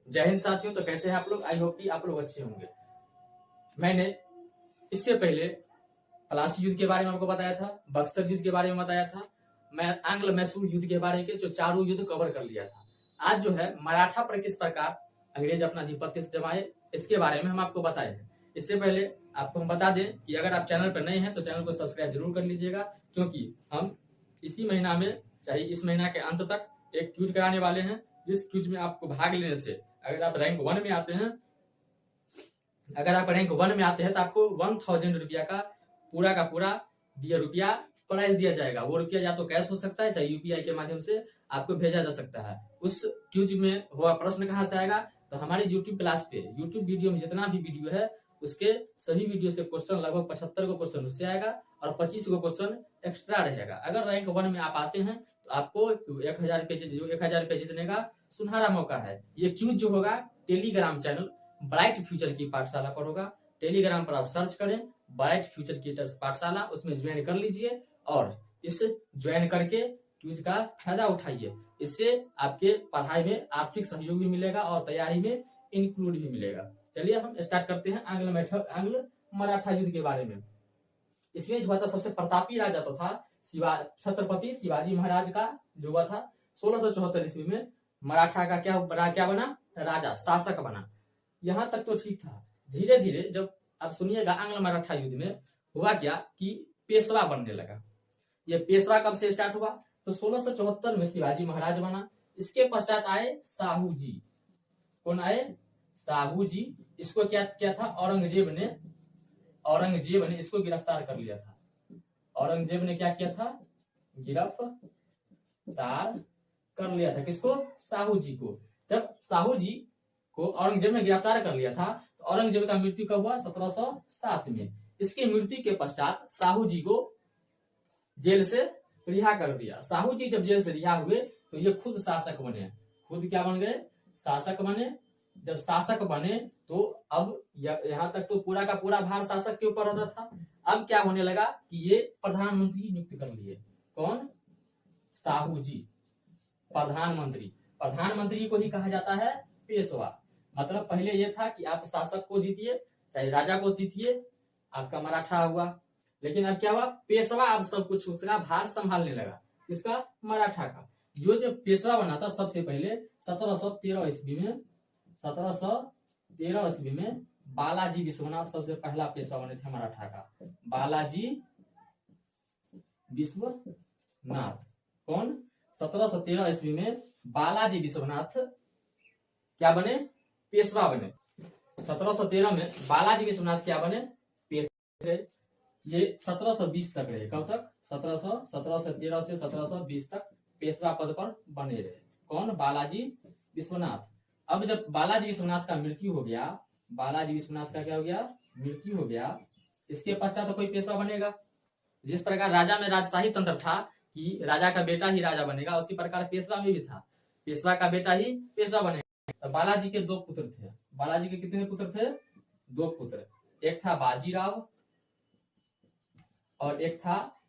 जय हिंद साथियों। तो कैसे हैं आप लोग? आई होप कि आप लोग अच्छे होंगे। मैंने इससे पहले पलासी युद्ध के बारे में आपको बताया था, बक्सर युद्ध के बारे में बताया था, मैं आंग्ल मैसूर युद्ध के बारे में जो चारों युद्ध कवर कर लिया था। आज जो है मराठा पर किस प्रकार अंग्रेज अपना आधिपत्य जमाए, इसके बारे में हम आपको बताए हैं। इससे पहले आपको हम बता दें कि अगर आप चैनल पर नए हैं तो चैनल को सब्सक्राइब जरूर कर लीजिएगा, क्योंकि हम इसी महीना में, चाहे इस महीना के अंत तक, एक क्यूज कराने वाले हैं, जिस क्यूज में आपको भाग लेने से अगर आप रैंक 1 में आते हैं, तो आपको 1000 रुपया का पूरा रुपया प्राइज दिया जाएगा। वो रुपया या तो कैश हो सकता है, चाहे यूपीआई के माध्यम से आपको भेजा जा सकता है। उस क्यूज में हुआ प्रश्न कहां से आएगा? तो हमारे यूट्यूब क्लास पे, यूट्यूब वीडियो में जितना भी वीडियो है उसके सभी वीडियो से क्वेश्चन, लगभग 75 को क्वेश्चन उससे आएगा और 25 को क्वेश्चन एक्स्ट्रा रहेगा। अगर रैंक 1 में आप आते हैं तो आपको 1000 रुपये जीतने का सुनहरा मौका है। ये क्यूज जो होगा टेलीग्राम चैनल ब्राइट फ्यूचर की पाठशाला पर होगा। टेलीग्राम पर आप सर्च करें ब्राइट फ्यूचर की पाठशाला, उसमें ज्वाइन कर लीजिए और इस ज्वाइन करके क्यूज का फायदा उठाइए। इससे आपके पढ़ाई में आर्थिक सहयोग भी मिलेगा और तैयारी में इंक्लूड भी मिलेगा। चलिए हम स्टार्ट करते हैं आंग्ल मराठा युद्ध के बारे में। इसमें जो था सबसे प्रतापी राजा तो था छत्रपति शिवाजी महाराज का, जो हुआ था 1674 ईस्वी में मराठा का क्या बना? राजा, शासक बना। यहां तक तो ठीक था। धीरे धीरे जब आप सुनिएगा आंग्ल मराठा युद्ध में हुआ क्या कि पेशवा बनने लगा। ये पेशवा कब से स्टार्ट हुआ? तो 1674 में शिवाजी महाराज बना। इसके पश्चात आए साहू जी। कौन आए? साहू जी। इसको क्या किया था? औरंगजेब ने इसको गिरफ्तार कर लिया था। औरंगजेब ने क्या किया था? गिरफ्तार कर लिया था। किसको? साहू जी को। जब साहू जी को औरंगजेब ने गिरफ्तार कर लिया था तो औरंगजेब का मृत्यु कब हुआ? 1707 में। इसके मृत्यु के पश्चात साहू जी को जेल से रिहा कर दिया। साहू जी जब जेल से रिहा हुए तो ये खुद शासक बने। खुद क्या बन गए? शासक बने। जब शासक बने तो अब यहाँ तक तो पूरा का पूरा भार शासक के ऊपर रहता था। अब क्या होने लगा कि ये प्रधानमंत्री नियुक्त कर लिए। कौन? साहू जी। प्रधानमंत्री को ही कहा जाता है पेशवा। मतलब पहले ये था कि आप शासक को जीतिए, चाहे राजा को जीतिए, आपका मराठा हुआ। लेकिन अब क्या हुआ? पेशवा अब सब कुछ उसका भार संभालने लगा। किसका? मराठा का। जो पेशवा बना था सबसे पहले 1713 ईस्वी में बालाजी विश्वनाथ सबसे पहला पेशवा बने थे मराठा का। बालाजी विश्वनाथ। कौन? 1713 ईस्वी में बालाजी विश्वनाथ क्या बने? पेशवा बने। 1713 में बालाजी विश्वनाथ क्या बने? पेशवा। ये 1720 तक रहे। कब तक? 1713 से 1720 तक पेशवा पद पर बने रहे। कौन? बालाजी विश्वनाथ। अब जब बालाजी विश्वनाथ का मृत्यु हो गया, बालाजी विश्वनाथ का क्या हो गया? मृत्यु हो गया। इसके पश्चात तो कोई पेशवा बनेगा। जिस प्रकार राजा में राजशाही तंत्र था कि राजा का बेटा ही राजा बनेगा, उसी प्रकार पेशवा में भी था, पेशवा का बेटा ही पेशवा बनेगा। तो बालाजी के 2 पुत्र थे। बालाजी के कितने पुत्र थे? 2 पुत्र। एक था बाजीराव और एक था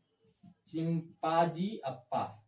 चिंपाजी अप्पा।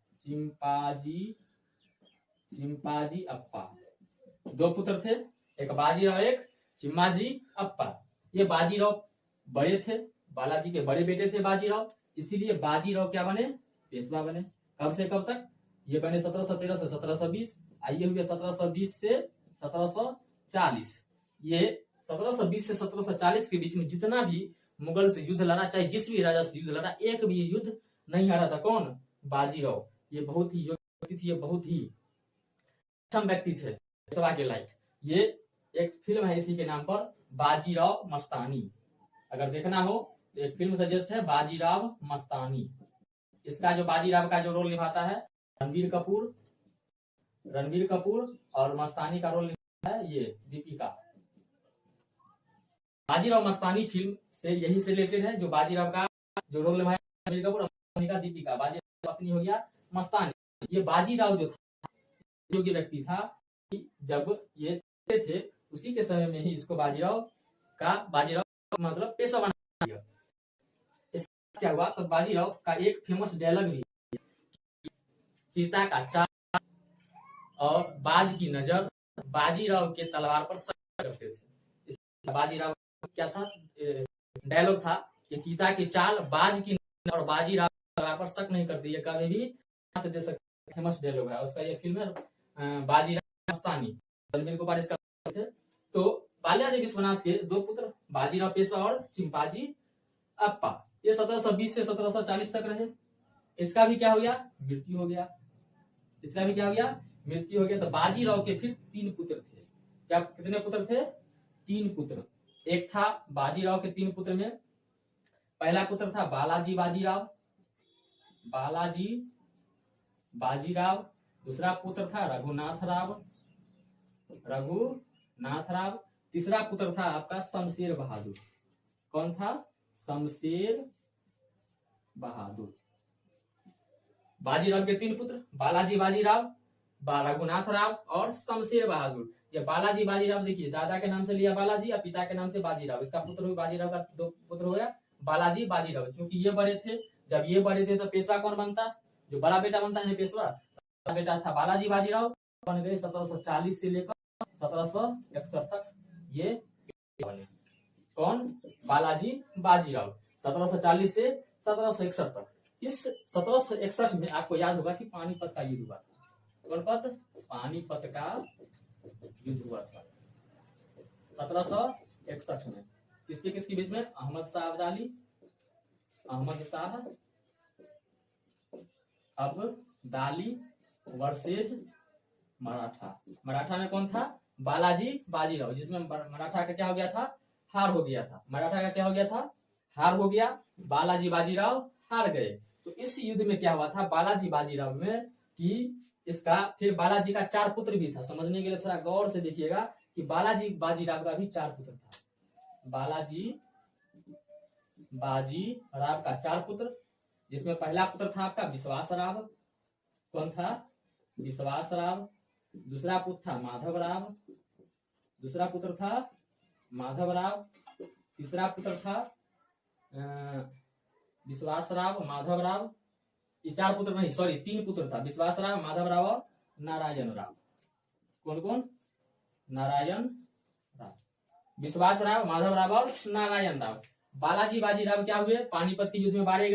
2 पुत्र थे, एक बाजीराव, एक चिम्माजी अप्पा। ये बाजीराव बड़े थे, बालाजी के बड़े बेटे थे बाजीराव, इसीलिए बाजीराव क्या बने? पेशवा बने। कब से कब तक? ये बने 1713 से 1720। आइए हुए 1720 से 1740। ये 1720 से 1740 के बीच में जितना भी मुगल से युद्ध लड़ा, चाहे जिस भी राजा से युद्ध लड़ा, एक भी युद्ध नहीं हारा था। कौन? बाजीराव। ये बहुत ही योग्य व्यक्ति थे, ये बहुत ही अच्छे व्यक्ति थे, पेशवा के लायक। ये एक फिल्म है इसी के नाम पर, बाजीराव मस्तानी। अगर देखना हो तो एक फिल्म सजेस्ट है, बाजीराव मस्तानी। इसका जो बाजीराव का जो रोल निभाता है रणबीर कपूर और मस्तानी का रोल निभाता है ये दीपिका। बाजीराव मस्तानी फिल्म से यही से रिलेटेड है। जो बाजीराव का जो रोल निभाया रणबीर कपूर और मस्तानी का दीपिका। बाजीराव पत्नी हो गया मस्तानी। ये बाजीराव जो था योग्य व्यक्ति था कि जब ये थे उसी के समय में ही इसको बाजीराव मतलब पेशवा बना दिया। इसका क्या हुआ? तो बाजीराव का एक फेमस डायलॉग भी, चीता का चाल और बाज की नजर बाजीराव के तलवार पर शक करते थे। बाजीराव क्या था, डायलॉग था कि चीता की चाल बाज की और बाजीराव तलवार पर शक नहीं करती, ये कभी भी हाथ दे सकते, फेमस डायलॉग है उसका। ये फिल्म है बाजीराव मस्तानी, रणबीर कपूर इसका थे। तो बाल्याजी विश्वनाथ के दो पुत्र बाजीराव पेशवा और चिंपाजी अप्पा, ये 1720 से 1740 तक रहे। इसका भी क्या हो गया, मृत्यु हो गया। इसका भी क्या हो गया, मृत्यु हो गया। तो बाजीराव के फिर 3 पुत्र थे। क्या कितने पुत्र थे, 3 पुत्र। एक था बाजीराव के 3 पुत्र में पहला पुत्र था बालाजी बाजीराव, बालाजी बाजीराव। दूसरा पुत्र था रघुनाथ राव, रघुनाथ राव। तीसरा पुत्र था आपका शमशेर बहादुर। कौन था, शमशेर बहादुर। बाजीराव के 3 पुत्र बालाजी बाजीराव, रघुनाथ राव और शमशेर बहादुर। ये बालाजी बाजीराव देखिए, दादा के नाम से लिया बालाजी और पिता के नाम से बाजीराव। इसका पुत्र बाजीराव का 2 पुत्र हो गया बालाजी बाजीराव। क्योंकि ये बड़े थे, जब ये बड़े थे तो पेशवा कौन बनता, जो बड़ा बेटा बनता है पेशवा, बड़ा बेटा था बालाजी बाजीराव। बन गए 1740 से लेकर 1761 तक ये बने। कौन, बालाजी बाजीराव। 1740 से 1761 तक। इस 1761 में आपको याद होगा कि पानीपत का युद्ध हुआ था। कौन पद, पानीपत का युद्ध हुआ था 1761 में। किसके बीच में, अहमद शाह अब्दाली, अहमद शाह अब्दाली वर्सेज मराठा। मराठा में कौन था, बालाजी बाजीराव, जिसमें मराठा का क्या हो गया था, हार हो गया था। मराठा का क्या हो गया था, हार हो गया। बालाजी बाजीराव हार गए। तो इस युद्ध में क्या हुआ था बालाजी बाजीराव में कि इसका फिर बालाजी का 4 पुत्र भी था। समझने के लिए थोड़ा गौर से देखिएगा कि बालाजी बाजीराव का भी 4 पुत्र था। बालाजी बाजीराव का 4 पुत्र, जिसमें पहला पुत्र था आपका विश्वास राव। कौन था, विश्वास राव। दूसरा पुत्र था माधव राव, दूसरा पुत्र था माधव राव। तीसरा पुत्र था विश्वास राव, माधव राव। ये 4 पुत्र नहीं, सॉरी 3 पुत्र था, विश्वास राव, माधव राव और नारायण राव। कौन कौन, नारायण राव, विश्वास राव, माधव राव और नारायण राव। बालाजी बाजीराव क्या हुए, पानीपत के युद्ध में मारे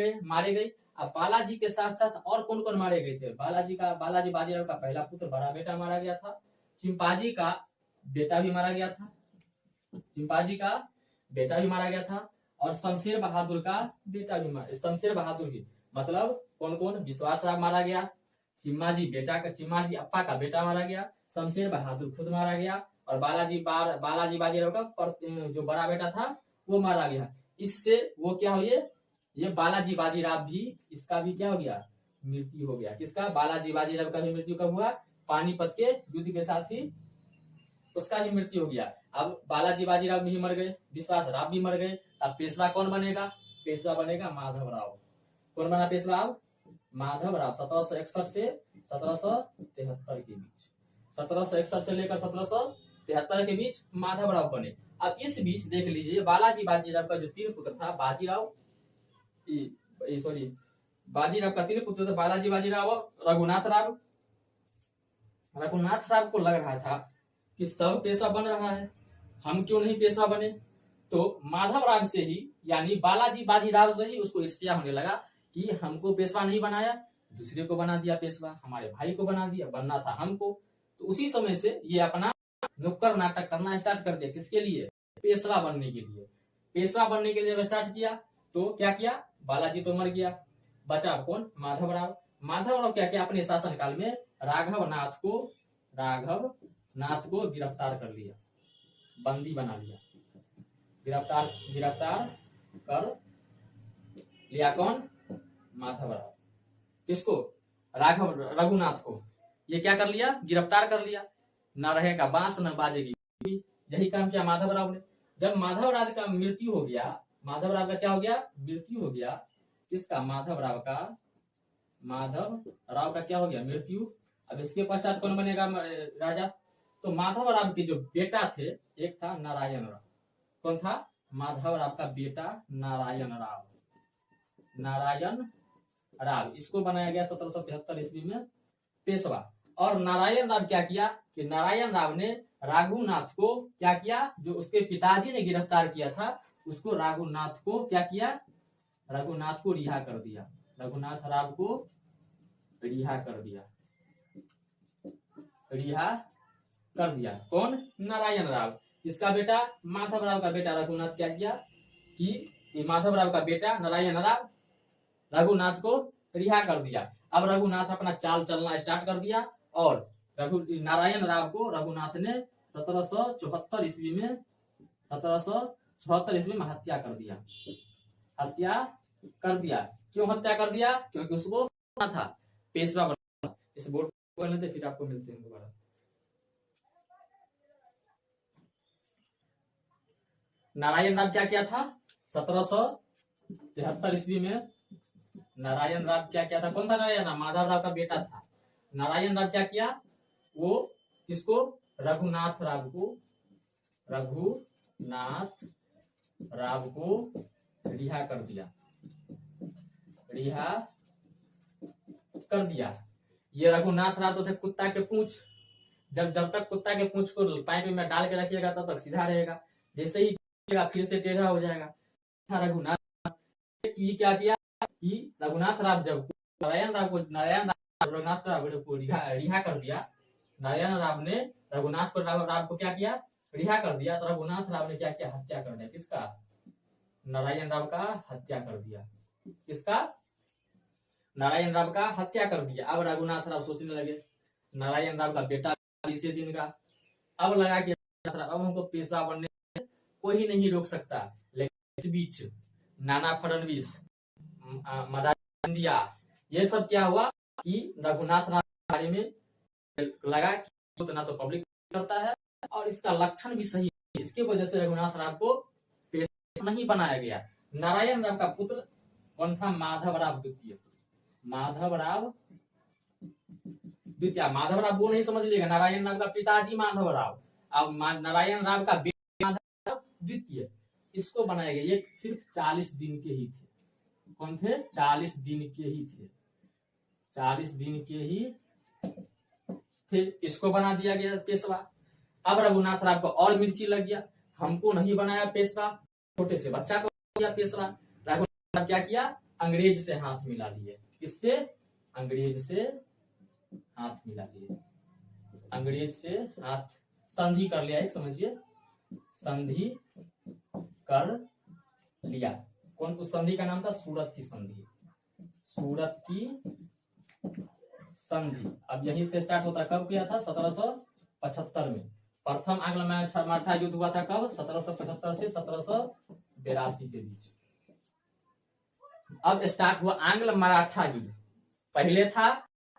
गए। अब बालाजी के साथ साथ और कौन कौन मारे गए थे, बालाजी बाजीराव का पहला पुत्र बड़ा बेटा मारा गया था। चिंपाजी का बेटा भी मारा गया था, चिंपाजी का बेटा भी मारा गया था। और शमशेर बहादुर का बेटा भी शमशेर बहादुर की मतलब कौन कौन, विश्वास राव मारा गया, चिम्माजी अप्पा का बेटा मारा गया, शमशेर बहादुर खुद मारा गया और बालाजी बाजीराव का जो बड़ा बेटा था वो मारा गया। इससे वो क्या हुए, ये बालाजी बाजीराव भी, इसका भी क्या हो गया, मृत्यु हो गया। किसका, बालाजी बाजीराव का भी मृत्यु कब हुआ, पानीपत के युद्ध के साथ ही उसका भी मृत्यु हो गया। अब बालाजी बाजीराव भी मर गए, विश्वास राव भी मर गए। अब पेशवा कौन बनेगा, पेशवा बनेगा माधव राव। कौन बना पेशवा, माधव राव। 1761 से 1773 के बीच, 1761 से लेकर 1773 के बीच माधव राव बने। अब इस बीच देख लीजिए बालाजी बाजीराव का जो 3 पुत्र था, बाजीराव का 3 पुत्र था, बालाजी बाजीराव और रघुनाथ राव। रघुनाथ राव को लग रहा था कि सब पेशवा बन रहा है, हम क्यों नहीं पेशवा बने। तो माधव राव से ही, यानी बालाजी बाजीराव से ही उसको ईर्ष्या होने लगा कि हमको पेशवा नहीं बनाया, दूसरे को बना दिया पेशवा, हमारे भाई को बना दिया, बनना था हमको। तो उसी समय से ये अपना नुक्कड़ नाटक करना स्टार्ट कर दिया, किसके लिए, पेशवा बनने के लिए। पेशवा बनने के लिए जब स्टार्ट किया तो क्या किया, बालाजी तो मर गया, बचा कौन, माधव राव। माधव राव क्या किया, अपने शासनकाल में राघव नाथ को गिरफ्तार कर लिया, बंदी बना लिया, गिरफ्तार कर लिया। कौन, माधव राव। किसको, रघुनाथ को। ये क्या कर लिया, गिरफ्तार कर लिया। न रहेगा बांस न बाजेगी, यही काम किया माधव राव ने। जब माधव राव का मृत्यु हो गया, माधव राव का क्या हो गया, मृत्यु हो गया। किसका, माधव राव का क्या हो गया, मृत्यु। अब इसके पश्चात कौन बनेगा राजा, तो माधव राव के जो बेटा थे, एक था नारायण राव। कौन था, माधव राव का बेटा नारायण राव। इसको बनाया गया 1773 ईस्वी में पेशवा। और नारायण राव क्या किया कि नारायण राव ने रघुनाथ को क्या किया, जो उसके पिताजी ने गिरफ्तार किया था उसको रघुनाथ को क्या किया, रघुनाथ को रिहा कर दिया, रघुनाथ राव को रिहा कर दिया, रिहा कर दिया। कौन? नारायण राव। इसका बेटा माधव राव का बेटा रघुनाथ क्या किया कि माधव राव का बेटा नारायण राव रघुनाथ को रिहा कर दिया। अब रघुनाथ अपना चाल चलना स्टार्ट कर दिया और नारायण राव को रघुनाथ ने 1774 ईस्वी में 1774 ईस्वी में हत्या कर दिया, हत्या कर दिया। क्यों हत्या कर दिया? क्योंकि उसको था पेशवा बनना। इस बोर्ड को करने थे, फिर आपको मिलते हैं दोबारा। नारायण राव क्या किया था 1773 ईस्वी में? नारायण राव क्या किया था? कौन था नारायण राव? माधव राव का बेटा था। नारायण राव क्या किया, वो इसको रघुनाथ राव को रिहा कर दिया, रिहा कर दिया। ये रघुनाथ राव तो थे कुत्ता के पूंछ, जब तक कुत्ता के पूंछ को पाइप में डाल के रखिएगा तब तक सीधा रहेगा, जैसे ही फिर से टेढ़ा हो जाएगा। रघुनाथ क्या किया कि रघुनाथ राव जब नारायण राव को रघुनाथ राव को रिहा कर दिया, नारायण राव ने रघुनाथ राव को क्या किया, रिहा कर दिया, तो रघुनाथ राव ने क्या किया, हत्या कर दिया। किसका? नारायण राव का हत्या कर दिया। किसका? नारायण राव का हत्या कर दिया। अब रघुनाथ राव सोचने लगे, नारायण राव का बेटा 20 दिन का, अब लगा कि अब हमको पेशवा बनने कोई नहीं रोक सकता। लेकिन इस बीच नाना फडणवीस, मदारिया, ये सब क्या हुआ कि रघुनाथ राव के बारे में लगा कि उतना तो पब्लिक करता है और इसका लक्षण भी सही है, इसके वजह से रघुनाथ राव को पेशवा नहीं बनाया गया। नारायण राव का पुत्र कौन था? माधव राव द्वितीय। माधव राव द्वितीय, माधव राव वो नहीं समझ लीजिएगा, नारायण राव का पिताजी माधव राव, अब नारायण राव का बेटा माधव राव द्वितीय, इसको बनाया गया। ये सिर्फ 40 दिन के ही थे। कौन थे? 40 दिन के ही थे, 40 दिन के ही थे, इसको बना दिया गया पेशवा। अब रघुनाथ राव को और मिर्ची लग गया, हमको नहीं बनाया पेशवा, छोटे से बच्चा को दिया पेशवा। रघुनाथ राव क्या किया, अंग्रेज से हाथ मिला लिए। किससे? अंग्रेज से हाथ मिला लिए, अंग्रेज से हाथ संधि कर लिया, एक समझिए, संधि कर लिया। कौन? उस संधि का नाम था सूरत की संधि, सूरत की संधि। अब यहीं से स्टार्ट होता है। कब किया था? 1775 में। प्रथम आंग्ल मराठा युद्ध हुआ था कब? 1775 से 1782 के बीच। अब स्टार्ट हुआ आंग्ल मराठा युद्ध। पहले था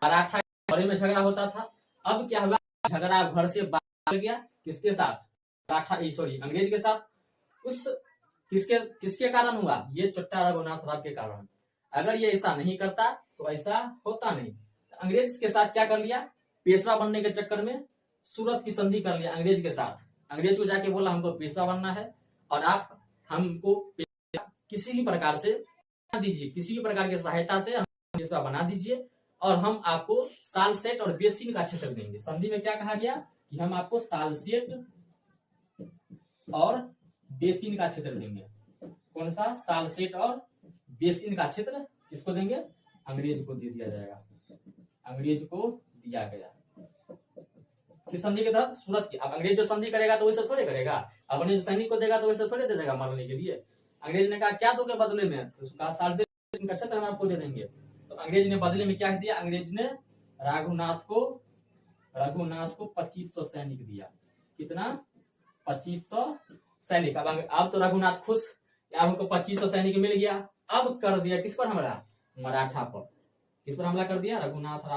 मराठा घरे में झगड़ा होता था, अब क्या हुआ, झगड़ा घर से बाहर गया। किसके साथ? अंग्रेज के साथ। उस किसके कारण हुआ? ये चुट्टा रघुनाथ राव के कारण। अगर ये ऐसा नहीं करता तो ऐसा होता नहीं। अंग्रेज के साथ क्या कर लिया, पेशवा बनने के चक्कर में सूरत की संधि कर लिया अंग्रेज के साथ। अंग्रेज को जाके बोला हमको पेशवा बनना है और आप हमको किसी भी प्रकार से दीजिए, किसी भी प्रकार की सहायता से पेशवा बना दीजिए और हम आपको सालसेट और बेसिन का क्षेत्र देंगे। संधि में क्या कहा गया कि हम आपको सालसेट और बेसिन का क्षेत्र देंगे। कौन सा? सालसेट और बेसिन का क्षेत्र किसको देंगे? अंग्रेज को दे दिया जाएगा, अंग्रेज को दिया गया। किस संधि के तहत? सूरत की। अब अंग्रेज जो संधि करेगा तो वैसे थोड़े करेगा, अपने जो सैनिक को देगा तो वैसे थोड़े दे देगा मारने के लिए। अंग्रेज ने कहा क्या दोगे बदले में? उसका सालसेट का क्षेत्र हम आपको दे देंगे। तो अंग्रेज ने बदले में क्या दिया? अंग्रेज ने रघुनाथ को 2500 सैनिक दिया। कितना? 2500 सैनिक। अब तो रघुनाथ खुश, हमको 2500 सैनिक मिल गया। अब कर दिया किस पर हमला? मराठा पर। किस पर हमला कर दिया? रघुनाथ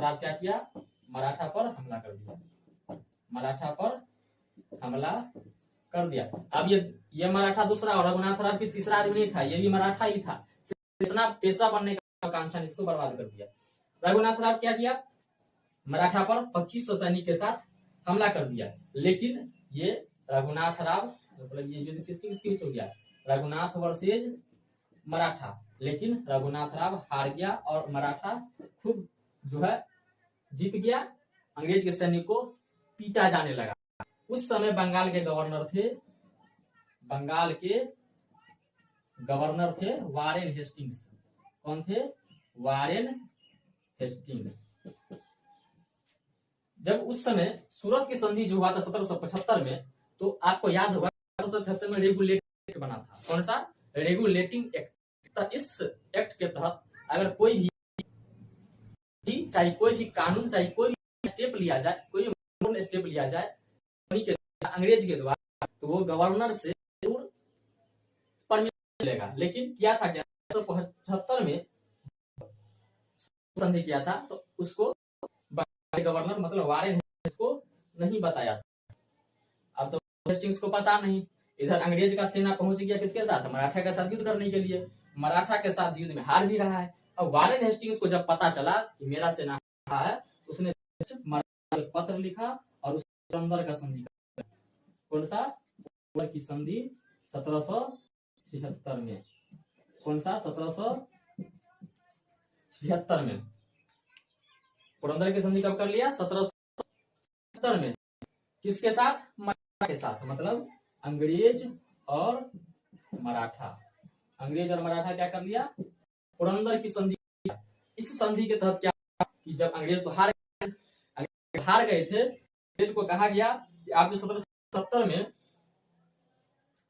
राव क्या किया? मराठा पर हमला कर दिया, मराठा पर हमला कर दिया। अब ये मराठा दूसरा और रघुनाथ राव की तीसरा आदमी नहीं था, ये भी मराठा ही था। पेशवा बनने का कांक्षा इसको बर्बाद कर दिया। रघुनाथ राव क्या किया? मराठा पर 2500 सैनिक के साथ हमला कर दिया। लेकिन ये रघुनाथ राव, मतलब ये युद्ध किसके बीच हो गया? रघुनाथ वर्सेज मराठा। लेकिन रघुनाथ राव हार गया और मराठा खूब जो है जीत गया, अंग्रेज के सैनिक को पीटा जाने लगा। उस समय बंगाल के गवर्नर थे वारेन हेस्टिंग्स। कौन थे? Warren Hastings. जब उस समय सूरत की संधि जो हुआ था 1775 में, तो आपको याद होगा 1773 में रेगुलेटिंग एक्ट बना था। कौन सा? Regulating act. इस एक्ट के तहत अगर कोई भी चाहे कोई भी कानून, चाहे कोई भी स्टेप लिया जाए, कोई भी स्टेप लिया जाए अंग्रेज के द्वारा, तो वो गवर्नर से परमिशन लेगा। लेकिन क्या था कि 1775 में संधि किया था, तो उसको गवर्नर मतलब वारेन हेस्टिंग्स को नहीं बताया था। अब तो हेस्टिंग्स को पता नहीं। इधर अंग्रेज का सेना पहुंच गया किसके साथ? मराठा के साथ युद्ध करने के लिए। मराठा के साथ युद्ध में हार भी रहा है। अब वारेन हेस्टिंग्स को जब पता चला कि मेरा सेना है, उसने पत्र लिखा और उस पुरंदर का संधि। कौन सा? पुरंदर की संधि 1776 में। कौन सा? 1776 में पुरंदर की संधि कब कर लिया? 1777 में। किसके साथ? मराठा के साथ। मतलब अंग्रेज और मराठा। अंग्रेज और मराठा क्या कर लिया? पुरंदर की संधि। इस संधि के तहत क्या कि जब अंग्रेज तो हार गए थे, अंग्रेज को कहा गया कि आप जो 1770 में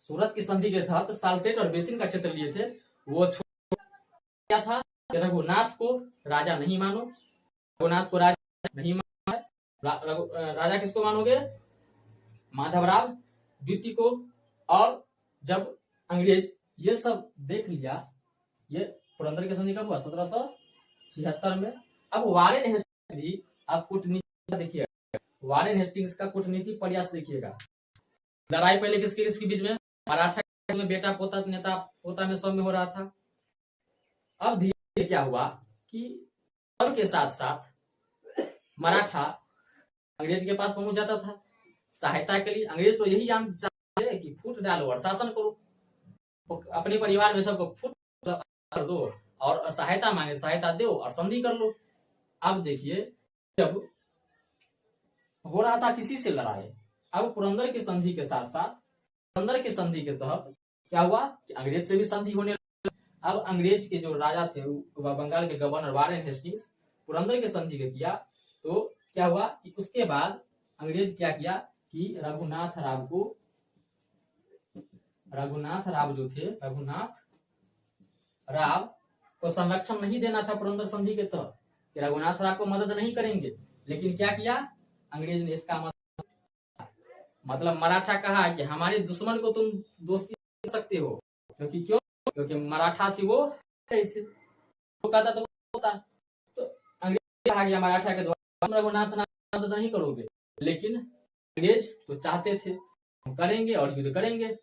सूरत की संधि के तहत सालसेट और बेसिन का क्षेत्र लिए थे, वो क्या था? रघुनाथ को राजा नहीं मानो। रघुनाथ को राजा नहीं मानो। राजा किसको मानोगे? माधवराव द्वितीय को। और जब अंग्रेज ये सब देख लिया, ये पुरंदर की संधि कब हुआ? 1776 में। अब वारेन हेस्टिंग्स भी आप कूटनीति देखिएगा, वारेन हेस्टिंग्स का कूटनीति प्रयास देखिएगा। लड़ाई पहले किसके बीच में? मराठा में बेटा पोता, नेता पोता में सब में हो रहा था। अब धीरे क्या हुआ कि के साथ साथ मराठा अंग्रेज के पास पहुंच जाता था सहायता के लिए। अंग्रेज तो यही जानते हैं कि फूट डालो और शासन करो, अपने परिवार में सबको फूट कर दो और सहायता मांगे सहायता दो और संधि कर लो। अब देखिए जब हो रहा था किसी से लड़ाई, अब पुरंदर की संधि के साथ साथ पुरंदर की संधि के तहत क्या हुआ कि अंग्रेज से भी संधि होने लगी। अब अंग्रेज के जो राजा थे बंगाल के गवर्नर वारेन हेस्टिंग्स पुरंदर के संधि के किया, तो क्या हुआ कि उसके बाद अंग्रेज क्या किया कि रघुनाथ राव जो थे, रघुनाथ राव को संरक्षण नहीं देना था पुरंदर संधि के तहत, कि रघुनाथ राव को मदद नहीं करेंगे। लेकिन क्या किया अंग्रेज ने? इसका मतलब मराठा कहा कि हमारे दुश्मन को तुम दोस्ती कर सकते हो, क्योंकि मराठा से वो थे, वो कहता तो होता। तो अंग्रेज कहा गया मराठा के द्वारा तुम रघुनाथ राव मदद नहीं करोगे, लेकिन अंग्रेज तो चाहते थे हम करेंगे और युद्ध करेंगे।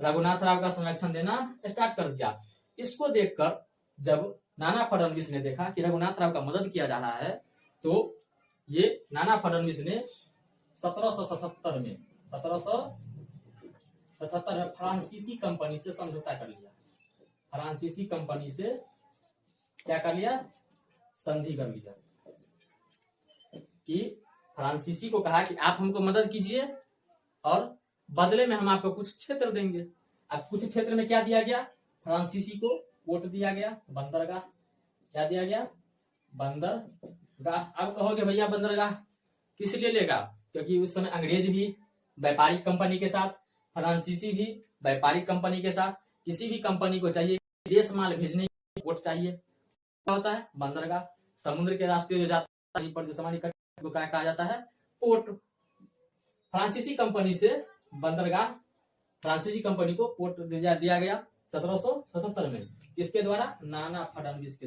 रघुनाथ राव का संरक्षण देना स्टार्ट कर दिया। इसको देखकर जब नाना फडणवीस ने देखा कि रघुनाथ राव का मदद किया जा रहा है, तो ये नाना फडणवीस ने 1777 में फ्रांसीसी कंपनी से समझौता कर लिया। फ्रांसीसी कंपनी से क्या कर लिया? संधि कर लिया कि फ्रांसीसी को कहा कि आप हमको मदद कीजिए और बदले में हम आपको कुछ क्षेत्र देंगे। अब कुछ क्षेत्र में क्या दिया गया? फ्रांसीसी को कोर्ट दिया गया, बंदरगाह। क्या दिया गया? बंदरगाह। अब कहोगे भैया बंदरगाह किस लिए लेगा? क्योंकि उस समय अंग्रेज भी व्यापारिक कंपनी के साथ, फ्रांसीसी भी व्यापारिक कंपनी के साथ, किसी भी कंपनी को चाहिए देश माल भेजने की पोर्ट चाहिए। क्या होता है? बंदरगाह। समुद्र के रास्ते जो जाता है पर जो सामान इकट्ठा को क्या कहा जाता है? पोर्ट। फ्रांसीसी कंपनी से बंदरगाह, फ्रांसीसी कंपनी को पोर्ट दिया गया 1777 में। किसके द्वारा? नाना फडणवीस के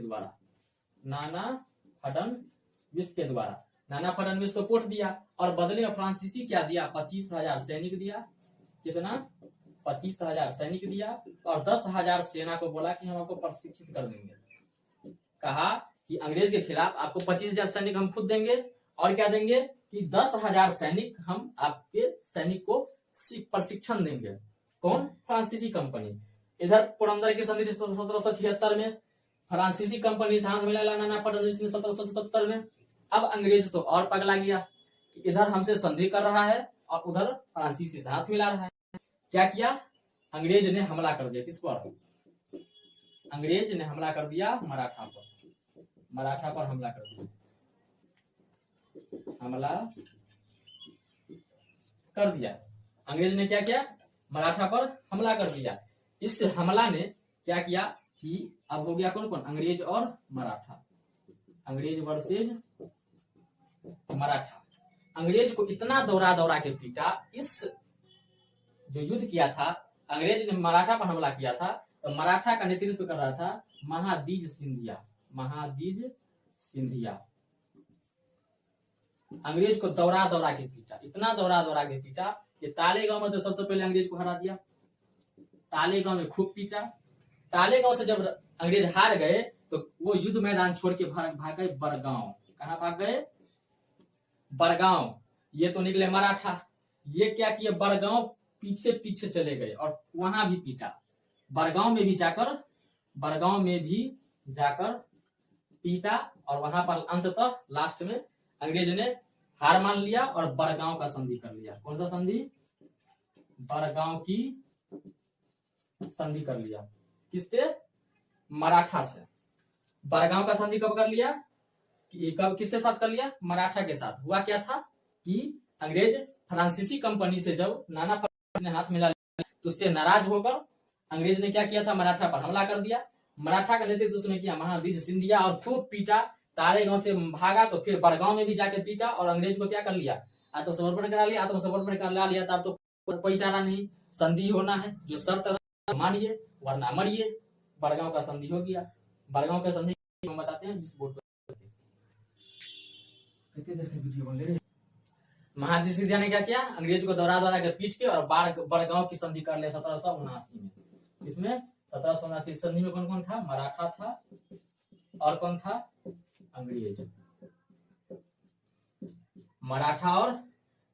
द्वारा। नाना फडणवीस को पोर्ट दिया और बदले में फ्रांसीसी क्या दिया? 25,000 सैनिक दिया। कितना? 25,000 सैनिक दिया और 10,000 सेना को बोला कि हम आपको प्रशिक्षित कर देंगे। कहा कि अंग्रेज के खिलाफ आपको 25,000 सैनिक हम खुद देंगे और क्या देंगे कि 10,000 सैनिक हम आपके सैनिक को प्रशिक्षण देंगे। कौन? फ्रांसीसी कंपनी। इधर पुरंदर की संधि 1776 में फ्रांसीसी कंपनी से हाथ मिला नाना फडणवीस ने 1777 में। अब अंग्रेज तो और पगला गया, इधर हमसे संधि कर रहा है और उधर फ्रांसीसी से हाथ मिला रहा है। क्या किया, अंग्रेज ने हमला कर दिया किस पर, अंग्रेज ने हमला कर दिया मराठा पर, मराठा पर हमला कर दिया, हमला कर दिया। अंग्रेज ने क्या किया, मराठा पर हमला कर दिया। इस हमला ने क्या किया कि अब हो गया कौन कौन, अंग्रेज और मराठा, अंग्रेज वर्सेज मराठा। अंग्रेज को इतना दौड़ा दौड़ा के पीटा, इस जो युद्ध किया था, अंग्रेज ने मराठा पर हमला किया था, तो मराठा का नेतृत्व कर रहा था महादीज सिंधिया, महादीज सिंधिया। अंग्रेज को दौड़ा दौड़ा के पीटा, इतना दौड़ा दौड़ा के पीटा कि तालेगांव में तो सबसे पहले अंग्रेज को हरा दिया, तालेगांव में खूब पीटा। तालेगांव से जब अंग्रेज हार गए तो वो युद्ध मैदान छोड़ के भाग गए बड़गांव। कहाँ भाग गए, बड़गांव। ये तो निकले मराठा, ये क्या किए, बड़गांव पीछे पीछे चले गए और वहां भी पीटा, बड़गांव में भी जाकर, बड़गांव में भी जाकर पीटा, और वहां पर अंततः लास्ट में अंग्रेज ने हार मान लिया और बड़गांव का संधि कर लिया। कौन सा संधि, बड़गांव की संधि कर लिया। किससे, मराठा से। बड़गांव का संधि कब कर लिया, कब किसके साथ कर लिया, मराठा के साथ। हुआ क्या था कि अंग्रेज फ्रांसीसी कंपनी से जब नाना फर्नांडिस ने हाथ मिला लिया तो उससे नाराज होकर अंग्रेज ने क्या किया था, मराठा पर हमला कर दिया। मराठा का नेतृत्व उसने किया महादीज सिंधिया और खूब पीटा, तालेगांव से भागा तो फिर बड़गांव में भी जाकर पीटा और अंग्रेज को क्या कर लिया, आत्मसमर्पण करा लिया। आत्मसमर्पण करा लिया तब तो कोई चारा नहीं, संधि होना है, जो शर्त मानिए वरना मरिए। बड़गांव का संधि हो गया। बड़गांव का संधि हम बताते हैं जिस बोर्ड पर, कितनी देर की वीडियो बन रही है। महादीज सिंधिया ने क्या किया, अंग्रेज को दौड़ा दौड़ा कर पीट के और बड़गांव की संधि कर लिया 1779 में। इसमें 1779 संधि में कौन कौन था, मराठा था और कौन था, अंग्रेज, मराठा और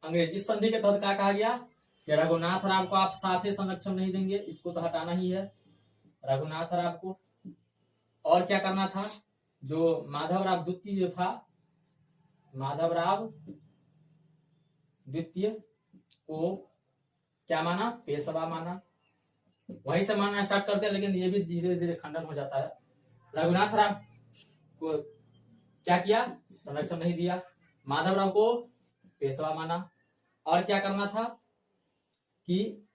अंग्रेज। इस संधि के तहत क्या कहा गया कि रघुनाथ राव को आप साफे संरक्षण नहीं देंगे, इसको तो हटाना ही है रघुनाथ राव को। और क्या करना था, जो माधव राव द्वितीय जो था, माधव राव द्वितीय को क्या माना, पेशवा माना। वहीं से मानना स्टार्ट करते हैं, लेकिन ये भी धीरे धीरे खंडन हो जाता है। रघुनाथ राव को क्या किया, संरक्षण नहीं दिया। माधव राव को पेशवा माना। और क्या करना था कि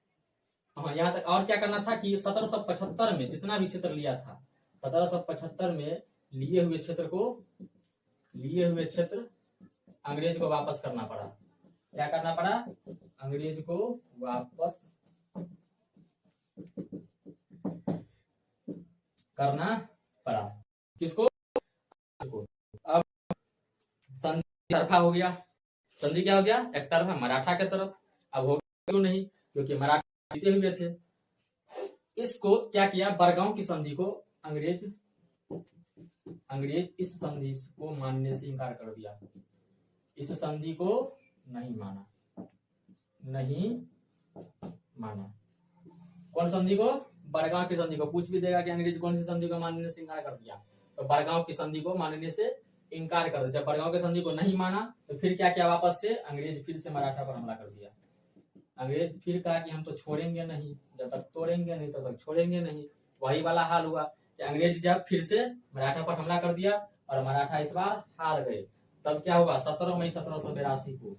यहाँ तक, और क्या करना था कि 1775 में जितना भी क्षेत्र लिया था, 1775 में लिए हुए क्षेत्र अंग्रेज को वापस करना पड़ा। क्या करना पड़ा, अंग्रेज को वापस करना पड़ा। किसको, अब संधि तरफा हो गया। संधि क्या हो गया, एक तरफा मराठा के तरफ। अब हो क्यों नहीं, क्योंकि मराठा जीते हुए थे। इसको क्या किया, बड़गांव की संधि को अंग्रेज इस संधि को मानने से इनकार कर दिया। इस संधि को नहीं माना, कौन संधि को, बड़गांव की संधि को। पूछ भी देगा कि अंग्रेज कौन सी संधि को मानने से इनकार कर दिया, तो बड़गांव की संधि को मानने से इनकार कर दिया। जब बड़गांव की संधि को नहीं माना तो फिर क्या किया, वापस से अंग्रेज फिर से मराठा पर हमला कर दिया। अंग्रेज फिर कहा कि हम तो छोड़ेंगे नहीं, जब तक तोड़ेंगे नहीं तब तक छोड़ेंगे नहीं। वही वाला हाल हुआ कि अंग्रेज जब फिर से मराठा पर हमला कर दिया और मराठा इस बार हार गए। तब क्या हुआ, 17 मई 1782 को,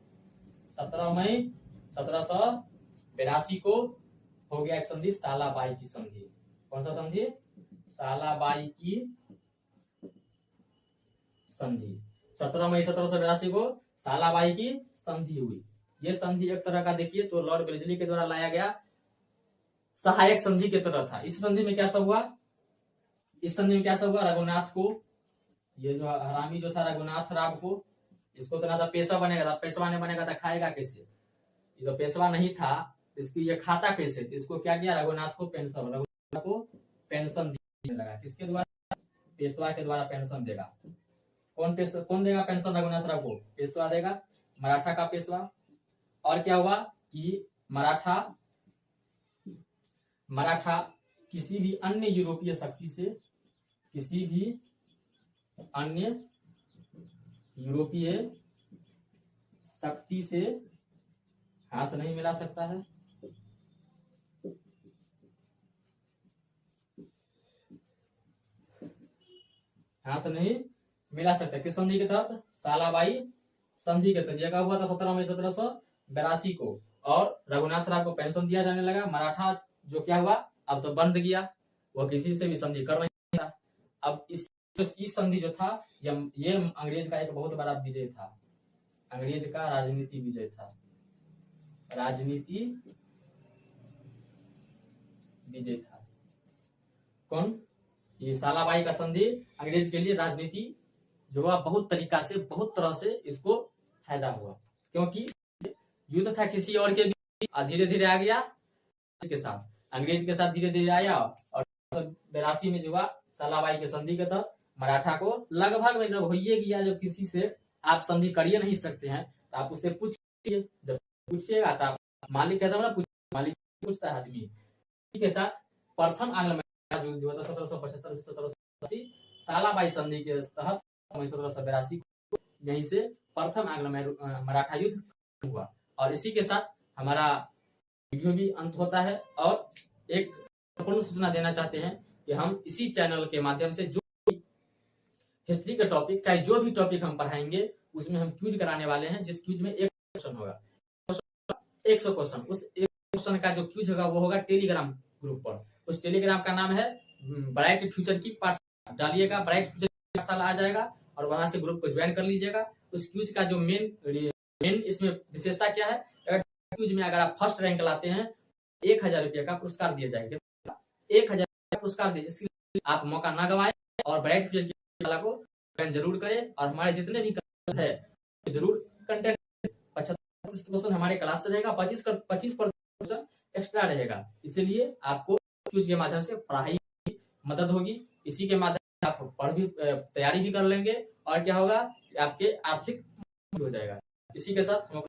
17 मई 1782 को हो गया एक संधि, सालाबाई की संधि। कौन सा संधि, सालाबाई की संधि। 17 मई 1782 को सालाबाई की संधि हुई। ये संधि एक तरह का देखिए तो लॉर्ड वेलेस्ली के द्वारा लाया गया सहायक संधि की तरह था। इस संधि में क्या सब हुआ, रघुनाथ को, ये जो हरामी जो था रघुनाथ राव को, इसको तो ना था पेशवा बनेगा था, पेशवा नहीं बनेगा था खाएगा कैसे, ये जो पेशवा नहीं था इसकी ये खाता कैसे, तो इसको क्या किया, रघुनाथ को पेंशन देने लगा। किसके द्वारा, पेशवा के द्वारा पेंशन देगा। कौन देगा पेंशन, रघुनाथ राव को पेशवा देगा, मराठा का पेशवा। और क्या हुआ कि मराठा किसी भी अन्य यूरोपीय शक्ति से, किसी भी अन्य यूरोपीय शक्ति से हाथ नहीं मिला सकता है। हाथ नहीं मिला सकता किस संधि के तहत? सालाबाई संधि के तहत। यह कब हुआ था? 17 मई 1782 को। और रघुनाथ राव को पेंशन दिया जाने लगा। मराठा जो क्या हुआ, अब तो बंद गया, वो किसी से भी संधि कर नहीं था। अब इस संधि जो था, ये अंग्रेज का एक बहुत बड़ा विजय था। अंग्रेज का राजनीति विजय था, राजनीति विजय था। कौन? ये सालाबाई का संधि अंग्रेज के लिए राजनीति जो हुआ, बहुत तरीका से, बहुत तरह से इसको फायदा हुआ, क्योंकि युद्ध था किसी और के भी, धीरे धीरे आ गया के साथ, अंग्रेज के साथ धीरे धीरे आया। और 82 में जो हुआ सालाबाई के संधि के तहत मराठा को लगभग में जब हो गया, जब किसी से आप संधि करिए नहीं सकते हैं तो आप उससे पूछिए, जब पूछिएगा तो आप मालिक कहता ना, मालिक पूछता है आदमी के साथ। प्रथम आंग्ल युद्ध जो था 1775 से 1780 सालाबाई संधि के तहत 1782 को यहीं से प्रथम आंग्ल मराठा युद्ध हुआ। और इसी के साथ हमारा वीडियो भी अंत होता है। और एक पूर्ण सूचना देना चाहते हैं कि हम इसी चैनल के माध्यम से जो हिस्ट्री का टॉपिक, चाहे जो भी टॉपिक हम पढ़ाएंगे, उसमें हम क्यूज कराने वाले हैं, जिस क्यूज में एक क्वेश्चन होगा, 100 क्वेश्चन। उस एक क्वेश्चन का जो क्यूज होगा वो होगा टेलीग्राम ग्रुप पर। उस टेलीग्राम का नाम है ब्राइट फ्यूचर की पाठशाला। डालिएगा, ब्राइट फ्यूचर की पाठशाला आ जाएगा और वहां से ग्रुप को ज्वाइन कर लीजिएगा। उस क्यूज का जो मेन इसमें विशेषता क्या है, क्यूज में अगर आप फर्स्ट रैंक लाते हैं 1000 रुपये का पुरस्कार दिया जाएगा। 1000 पुरस्कार दिए, जिसके लिए आप मौका ना गवाएं और ब्राइट फ्यूचर की पाठशाला को ज्वाइन जरूर करें। और हमारे जितने भी कंटेंट है जरूर कंटेंट 75% हमारे क्लास से रहेगा, 25% एक्स्ट्रा रहेगा। इसलिए आपको क्यूज के माध्यम से पढ़ाई मदद होगी। इसी के माध्यम से आप पढ़ भी, तैयारी भी कर लेंगे और क्या होगा, आपके आर्थिक हो जाएगा। इसी के साथ हम